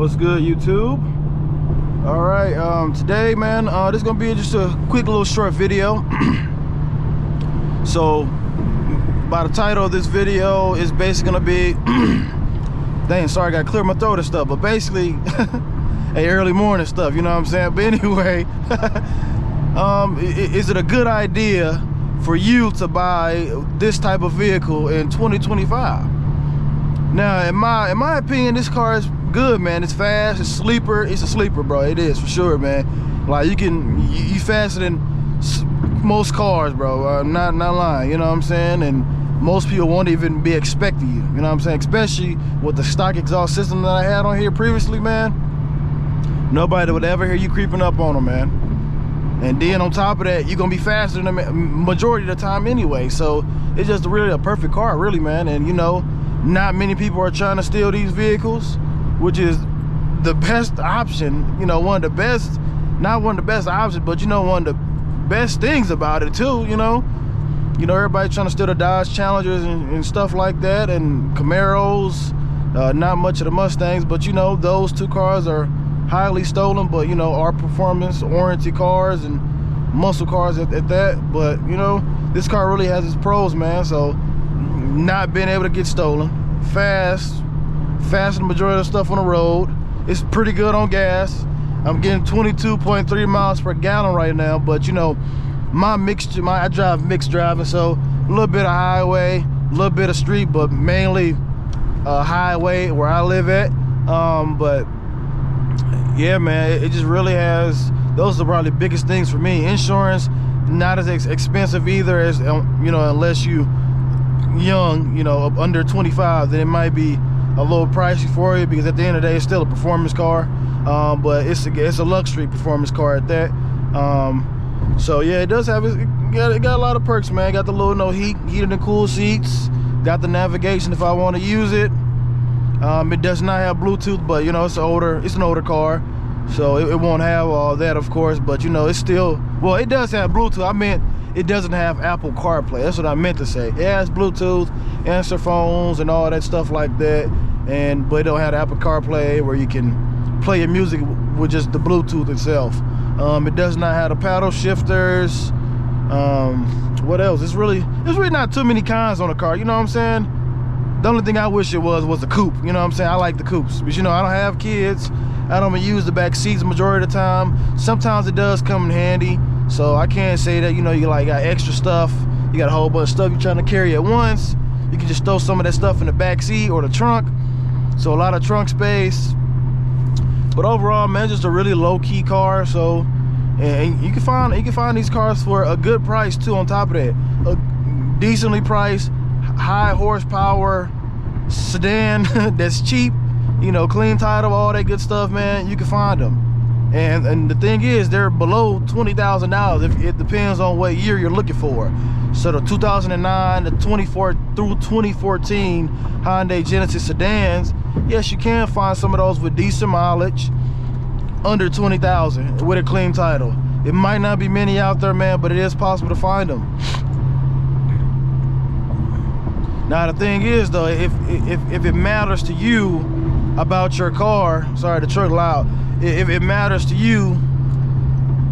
What's good, YouTube? All right, today, man, this is gonna be just a quick little short video. So by the title of this video is basically gonna be dang, sorry, I gotta clear my throat and stuff, but basically hey, early morning stuff, you know what I'm saying? But anyway, is it a good idea for you to buy this type of vehicle in 2025? Now, in my opinion, this car is good, man. It's fast, it's sleeper. It's a sleeper, bro. It is for sure, man. Like you faster than most cars, bro. I'm not lying, you know what I'm saying? And most people won't even be expecting you, you know what I'm saying? Especially with the stock exhaust system that I had on here previously, man. Nobody would ever hear you creeping up on them, man. And then on top of that, you're gonna be faster than the majority of the time anyway. So it's just really a perfect car, really, man. And you know, not many people are trying to steal these vehicles, which is the best option. You know, one of the best, not one of the best options, but you know, one of the best things about it too. You know, everybody trying to steal the Dodge Challengers and stuff like that, and Camaros. Not much of the Mustangs, but you know, those two cars are highly stolen, but you know, are performance oriented cars and muscle cars at that. But you know, this car really has its pros, man. So not being able to get stolen, faster than the majority of the stuff on the road. It's pretty good on gas. I'm getting 22.3 miles per gallon right now, but you know, I drive mixed driving, so a little bit of highway, a little bit of street, but mainly highway where I live at. But yeah, man, it just really has, those are probably the biggest things for me. Insurance, not as expensive either, as you know, unless you young, you know, under 25, then it might be a little pricey for you, because at the end of the day, it's still a performance car. But it's a luxury performance car at that. So yeah, it does have, it got a lot of perks, man. Got the little heated and cool seats, got the navigation if I want to use it. It does not have Bluetooth, but you know, it's an older car, so it won't have all that, of course. But you know, it's still, well, it does have Bluetooth. I meant it doesn't have Apple CarPlay. That's what I meant to say. It has Bluetooth, answer phones, and all that stuff like that. But it don't have Apple CarPlay where you can play your music with just the Bluetooth itself. It does not have the paddle shifters. What else? It's really not too many cons on the car. You know what I'm saying? The only thing I wish it was a coupe. You know what I'm saying? I like the coupes, but you know, I don't have kids. I don't even use the back seats the majority of the time. Sometimes it does come in handy. So I can't say that, you know, you like got extra stuff, you got a whole bunch of stuff you're trying to carry at once. You can just throw some of that stuff in the back seat or the trunk. So a lot of trunk space. But overall, man, just a really low-key car. So, and you can find these cars for a good price too. On top of that, a decently priced, high horsepower sedan that's cheap. You know, clean title, all that good stuff, man. You can find them. And the thing is, they're below $20,000. It depends on what year you're looking for. So the 2009, the 24 through 2014 Hyundai Genesis sedans, yes, you can find some of those with decent mileage, under 20,000 with a clean title. It might not be many out there, man, but it is possible to find them. Now the thing is, though, if it matters to you about your car, sorry, the truck loud. If it matters to you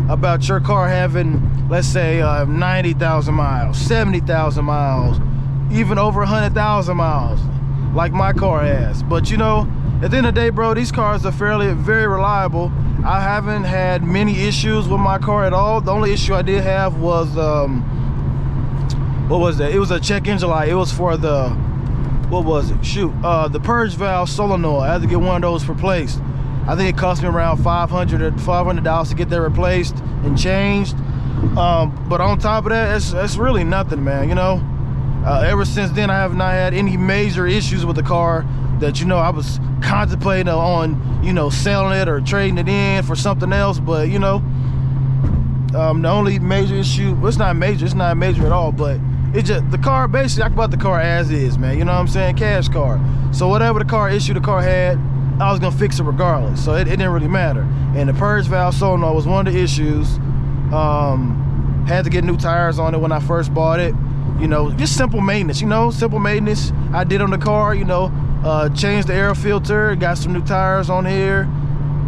about your car having, let's say, 90,000 miles, 70,000 miles, even over 100,000 miles, like my car has. But you know, at the end of the day, bro, these cars are very reliable. I haven't had many issues with my car at all. The only issue I did have was, what was that? It was a check engine light. It was for the, what was it? Shoot, the purge valve solenoid. I had to get one of those replaced. I think it cost me around $500 to get that replaced and changed. But on top of that, it's really nothing, man. You know, ever since then, I have not had any major issues with the car that, you know, I was contemplating on, you know, selling it or trading it in for something else. But you know, the only major issue, well, it's not major at all, but it just, the car, basically I bought the car as is, man. You know what I'm saying? Cash car. So whatever the car issue the car had, I was gonna fix it regardless, so it didn't really matter. And the purge valve solenoid was one of the issues. Had to get new tires on it when I first bought it. You know, just simple maintenance, you know, simple maintenance I did on the car, you know, changed the air filter, got some new tires on here,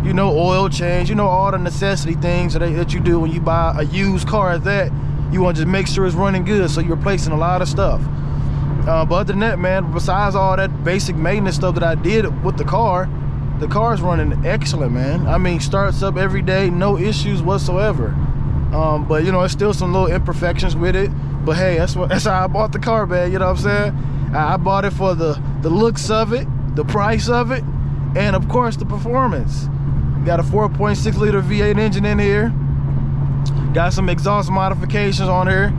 you know, oil change, you know, all the necessity things that you do when you buy a used car at that. You want to just make sure it's running good, so you're replacing a lot of stuff. But other than that, man, besides all that basic maintenance stuff that I did with the car's running excellent, man. I mean, starts up every day, no issues whatsoever. But you know, there's still some little imperfections with it. But hey, that's how I bought the car, man. You know what I'm saying? I bought it for the looks of it, the price of it, and of course the performance. Got a 4.6 liter V8 engine in here. Got some exhaust modifications on here.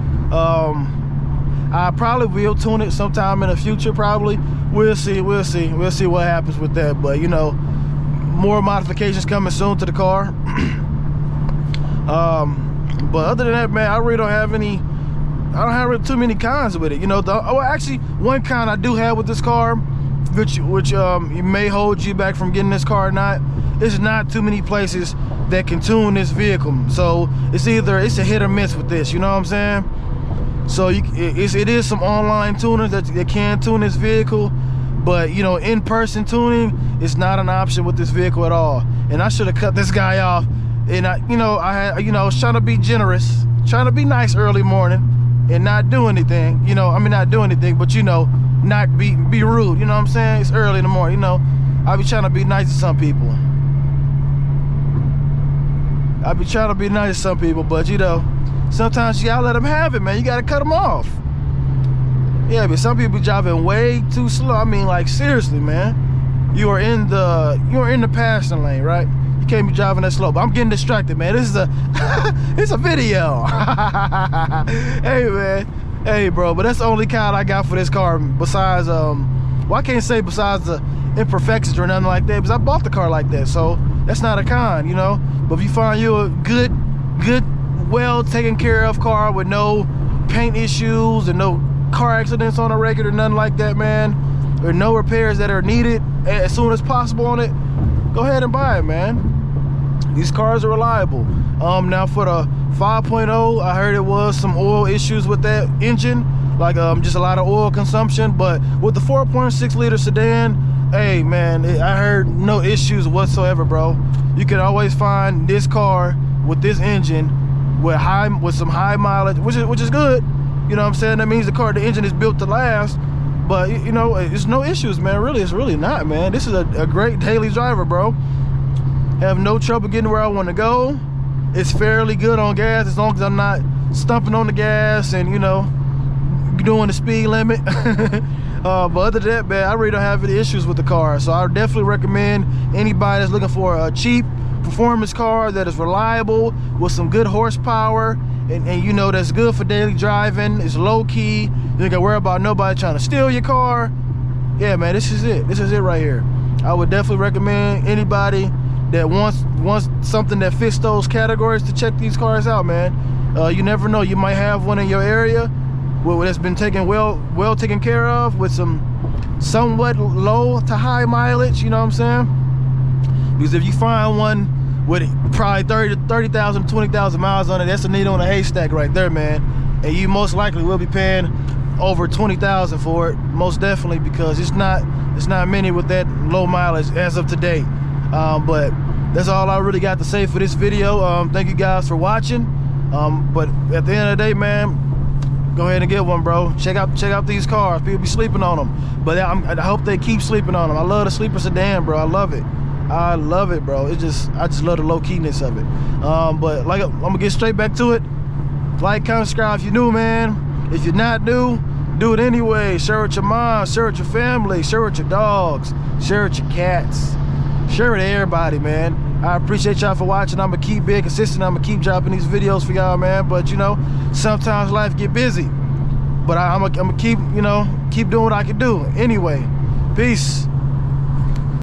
I probably will tune it sometime in the future. Probably. We'll see what happens with that. But you know, more modifications coming soon to the car. But other than that, man, I really don't have any. I don't have really too many cons with it. You know, actually, one con I do have with this car, which may hold you back from getting this car or not. It's not too many places that can tune this vehicle. So it's a hit or miss with this. You know what I'm saying? So it is some online tuners that can tune this vehicle, but you know, in-person tuning is not an option with this vehicle at all. And I should have cut this guy off. And I was trying to be generous, trying to be nice early morning, and not do anything. You know, I mean, not do anything, but you know, not be rude. You know what I'm saying? It's early in the morning. You know, I be trying to be nice to some people. I be trying to be nice to some people, but you know, sometimes you gotta let them have it, man. You gotta cut them off. Yeah, but some people driving way too slow. I mean, like seriously, man. You are in the passing lane, right? You can't be driving that slow. But I'm getting distracted, man. This is it's a video. Hey, man. Hey, bro. But that's the only kind I got for this car. Besides, well, I can't say besides the imperfections or nothing like that, because I bought the car like that. So that's not a con, you know. But if you find you a good, well taken care of car with no paint issues and no car accidents on the record or nothing like that, man, or no repairs that are needed as soon as possible on it, go ahead and buy it, man. These cars are reliable. Now for the 5.0, I heard it was some oil issues with that engine, like just a lot of oil consumption. But with the 4.6 liter sedan, hey man, I heard no issues whatsoever, bro. You can always find this car with this engine with some high mileage, which is good. You know what I'm saying? That means the engine is built to last. But you know, it's no issues, man. Really, it's really not, man. This is a great daily driver, bro. Have no trouble getting where I want to go. It's fairly good on gas as long as I'm not stumping on the gas and, you know, doing the speed limit. But other than that, man, I really don't have any issues with the car. So I would definitely recommend anybody that's looking for a cheap performance car that is reliable with some good horsepower and you know, that's good for daily driving. It's low key. You don't got to worry about nobody trying to steal your car. Yeah, man, this is it. This is it right here. I would definitely recommend anybody that wants something that fits those categories to check these cars out, man. You never know, you might have one in your area that's been well taken care of with some somewhat low to high mileage, you know what I'm saying? Because if you find one with probably 30,000 20,000 miles on it, that's a needle in a haystack right there, man. And you most likely will be paying over 20,000 for it, most definitely, because it's not many with that low mileage as of today. But that's all I really got to say for this video. Thank you guys for watching. But at the end of the day, man, go ahead and get one, bro. Check out these cars. People be sleeping on them, but I hope they keep sleeping on them. I love the sleeper sedan, bro. I love it. I love it, bro. I just love the low keyness of it. But like, I'm gonna get straight back to it. Like, comment, subscribe if you're new, man. If you're not new, do it anyway. Share with your mom, share with your family, share with your dogs, share with your cats, share with everybody, man. I appreciate y'all for watching. I'm gonna keep being consistent. I'm gonna keep dropping these videos for y'all, man. But you know, sometimes life get busy. But I'm gonna keep, you know, keep doing what I can do. Anyway, peace.